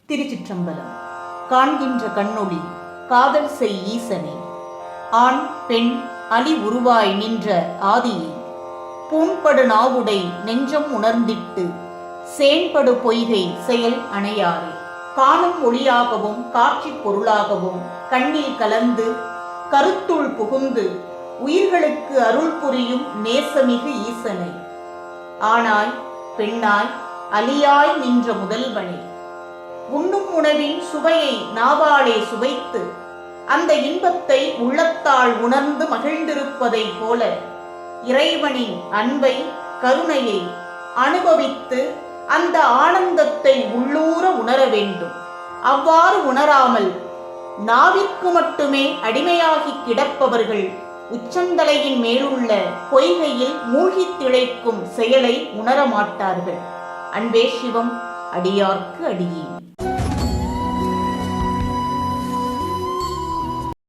திருச்சிற்றம்பலம். காண்கின்ற கண்ணொளி காதல் செய் ஈசனே, ஆண் பெண் அலி உருவாய் நின்ற ஆதியை, பூண்படு நாவுடை நெஞ்சம் உணர்ந்திட்டு சேண்படு பொய்கை செயல் அணையாரே, காணும் ஒளியாகவும் காட்சி பொருளாகவும் கண்ணில் கலந்து கருத்துள் புகுந்து உயிர்களுக்கு அருள் புரியும் நேசமிகு ஈசனை, ஆணாய் பெண்ணாய் அலியாய் நின்ற முதல்வனே, உண்ணும் உணவின் சுவையை நாவாலே சுவைத்து அந்த இன்பத்தை உள்ளத்தால் உணர்ந்து மகிழ்ந்திருப்பதை போல இறைவனின் அன்பை கருணையை அனுபவித்து அந்த ஆனந்தத்தை உள்ளூர உணர வேண்டும். அவ்வாறு உணராமல் நாவிற்கு மட்டுமே அடிமையாகி கிடப்பவர்கள் உச்சந்தலையின் மேலுள்ள பொய்கையில் மூழ்கித் திளைக்கும் செயலை உணரமாட்டார்கள். அன்பே சிவம், அடியார்க்கு அடியே.